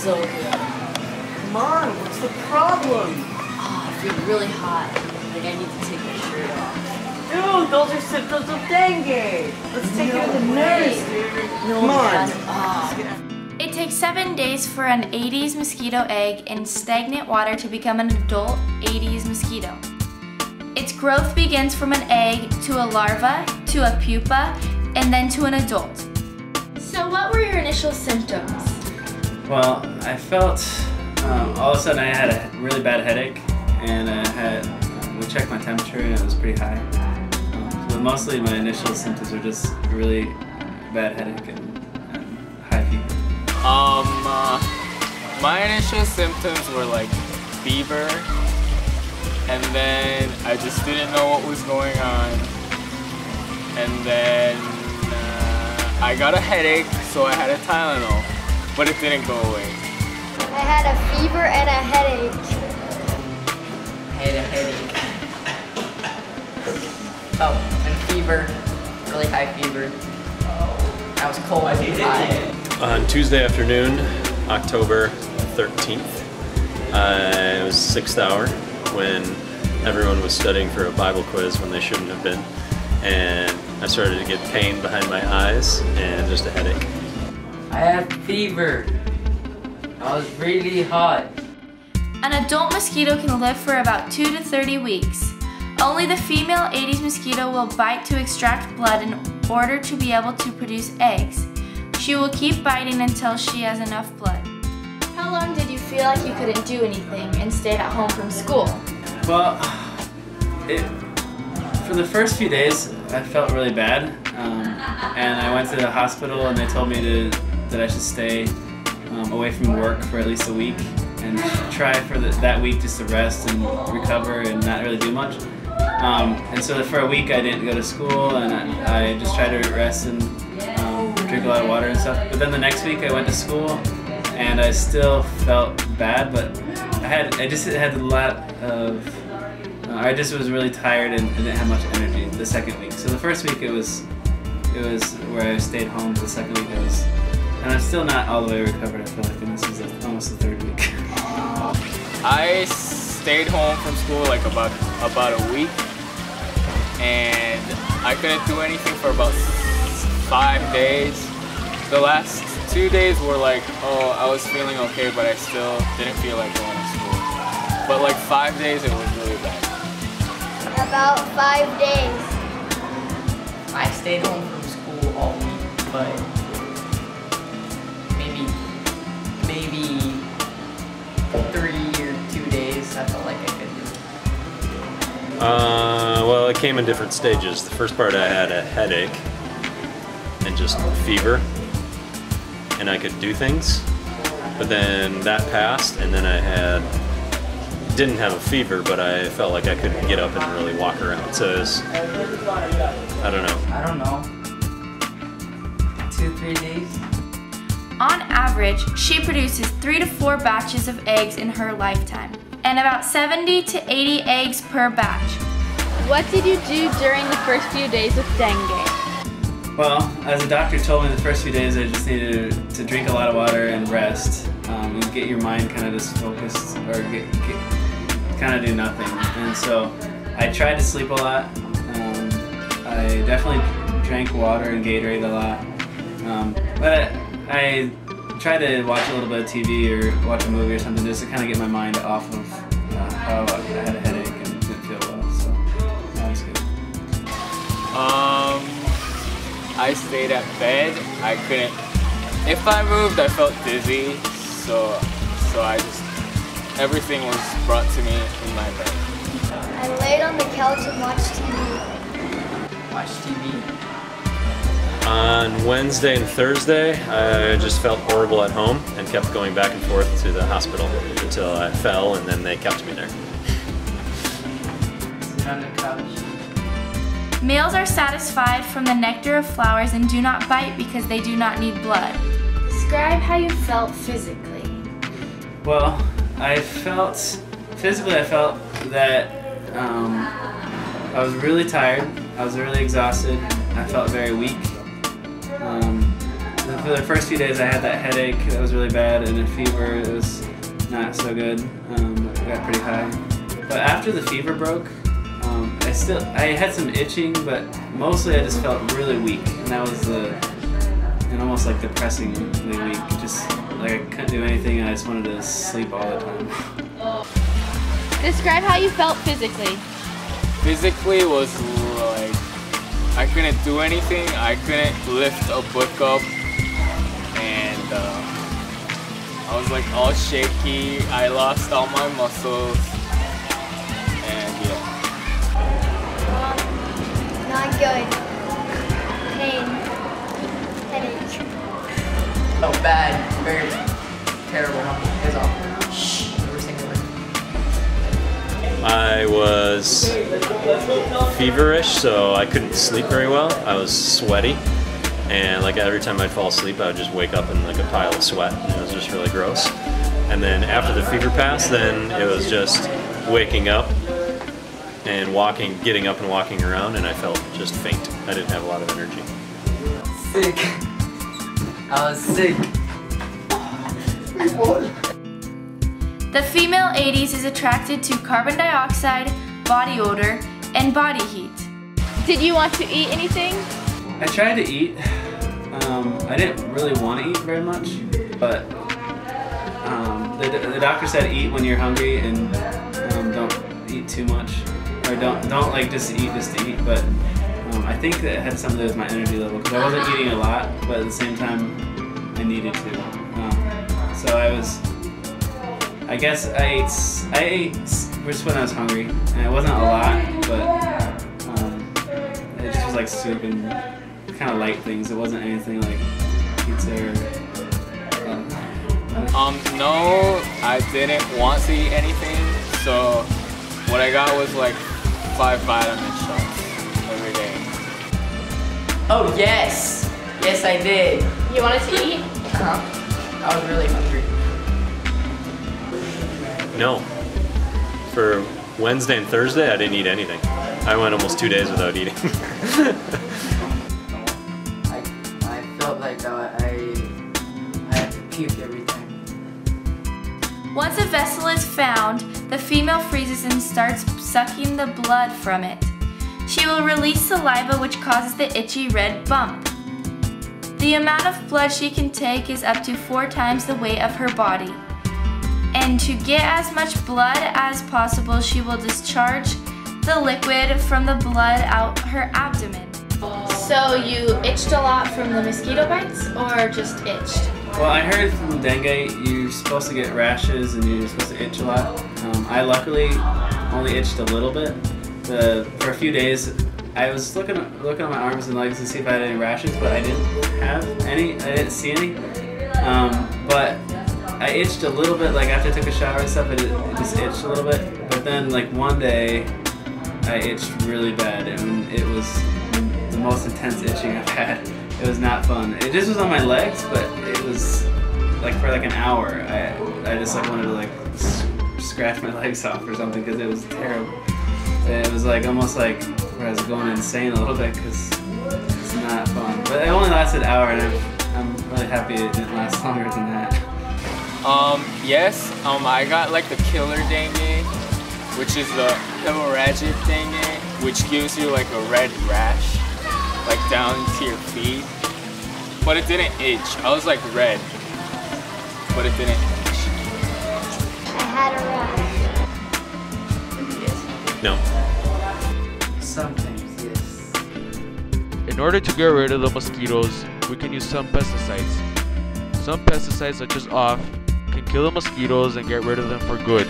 so good. Come on, what's the problem? Oh, I feel really hot. Like I need to take my shirt off. Dude, those are symptoms of dengue. Let's take you to the nurse, dude. No, Come on. It takes 7 days for an Aedes mosquito egg in stagnant water to become an adult Aedes mosquito. Its growth begins from an egg to a larva, to a pupa, and then to an adult. So what were your initial symptoms? Well, I felt, all of a sudden I had a really bad headache, and we checked my temperature and it was pretty high. But mostly my initial symptoms were just a really bad headache and high fever. My initial symptoms were like fever, and then I just didn't know what was going on, and then I got a headache, so I had a Tylenol, but it didn't go away. I had a fever and a headache. I had a headache. Oh, and fever. Really high fever. I was cold and high. On Tuesday afternoon, October 13th, it was 6th hour when everyone was studying for a Bible quiz when they shouldn't have been. And I started to get pain behind my eyes and just a headache. I had fever. I was really hot. An adult mosquito can live for about 2 to 30 weeks. Only the female Aedes mosquito will bite to extract blood in order to be able to produce eggs. She will keep biting until she has enough blood. How long did you feel like you couldn't do anything and stayed at home from school? Well, for the first few days I felt really bad, and I went to the hospital and they told me that I should stay away from work for at least a week and try for that week just to rest and recover and not really do much. And so for a week I didn't go to school and I just tried to rest and drink a lot of water and stuff. But then the next week I went to school and I still felt bad, but I just had a lot of, I just was really tired and didn't have much energy the second week. So the first week it was where I stayed home. The second week and I'm still not all the way recovered, I feel like, and this is almost the third week. I stayed home from school like about a week, and I couldn't do anything for about 5 days. The last 2 days were like, oh, I was feeling okay, but I still didn't feel like going to school. But like 5 days, it was really bad. About 5 days. I stayed home from school all week, but maybe 3 or 2 days I felt like I could do it. Well, it came in different stages. The first part I had a headache and just fever, and I could do things, but then that passed, and then I didn't have a fever, but I felt like I couldn't get up and really walk around. So it was, I don't know. 2-3 days. On average, she produces 3 to 4 batches of eggs in her lifetime, and about 70 to 80 eggs per batch. What did you do during the first few days with dengue? Well, as the doctor told me the first few days, I just needed to drink a lot of water and rest, and get your mind kind of just focused, or kind of do nothing. And so I tried to sleep a lot. I definitely drank water and Gatorade a lot, but I tried to watch a little bit of TV or watch a movie or something just to kind of get my mind off of how I had a headache and didn't feel well. So that was good. I stayed at bed. I couldn't. If I moved, I felt dizzy. So I just, everything was brought to me in my bed. I laid on the couch and watched TV. Watch TV. On Wednesday and Thursday, I just felt horrible at home and kept going back and forth to the hospital until I fell, and then they kept me there. Sit on the couch. Males are satisfied from the nectar of flowers and do not bite because they do not need blood. Describe how you felt physically. Well, physically I felt that I was really tired. I was really exhausted. I felt very weak. The for the first few days I had that headache that was really bad, and a fever. It was not so good. It got pretty high. But after the fever broke, I had some itching, but mostly I just felt really weak, and that was and almost like depressingly weak. Just like I couldn't do anything, and I just wanted to sleep all the time. Describe how you felt physically. Physically was like I couldn't do anything. I couldn't lift a book up, and I was like all shaky. I lost all my muscles, and yeah. Not good. Pain. Headache. Oh, bad. Very terrible. It was awful. Shh. Every single one. I was feverish, so I couldn't sleep very well. I was sweaty, and like every time I'd fall asleep, I would just wake up in like a pile of sweat, and it was just really gross. And then after the fever passed, then it was just waking up and getting up and walking around, and I felt just faint. I didn't have a lot of energy. Sick. I was sick. The female Aedes is attracted to carbon dioxide, body odor, and body heat. Did you want to eat anything? I tried to eat. I didn't really want to eat very much, but the doctor said eat when you're hungry and don't eat too much, or don't like just eat just to eat. But I think that it had something to do with my energy level, because I wasn't eating a lot, but at the same time I needed to. So I guess I ate just when I was hungry, and it wasn't a lot, but it just was like soup and kind of light things. It wasn't anything like pizza or. No, I didn't want to eat anything, so what I got was like 5 vitamin shots every day. Oh, yes. Yes, I did. You wanted to eat? I was really hungry. No. For Wednesday and Thursday, I didn't eat anything. I went almost 2 days without eating. I felt like I had to puke every time. Once a vessel is found, the female freezes and starts sucking the blood from it. She will release saliva, which causes the itchy red bump. The amount of blood she can take is up to 4 times the weight of her body. And to get as much blood as possible, she will discharge the liquid from the blood out her abdomen. So you itched a lot from the mosquito bites, or just itched? Well, I heard from dengue you're supposed to get rashes and you're supposed to itch a lot. I luckily only itched a little bit. For a few days, I was looking at my arms and legs to see if I had any rashes, but I didn't have any. I didn't see any. But I itched a little bit, like after I took a shower and stuff. It just itched a little bit. But then, like one day, I itched really bad, and it was the most intense itching I've had. It was not fun. It just was on my legs, but it was like for like an hour. I just like wanted to like scratch my legs off or something, because it was terrible. It was like almost like where I was going insane a little bit, because it's not fun. But it only lasted an hour, and I'm really happy it didn't last longer than that. Yes, I got like the killer dengue, which is the hemorrhagic dengue, which gives you like a red rash, like down to your feet. But it didn't itch. I was like red, but it didn't itch. I had a rash. No. Sometimes, yes. In order to get rid of the mosquitoes, we can use some pesticides. Some pesticides, such as off, can kill the mosquitoes and get rid of them for good.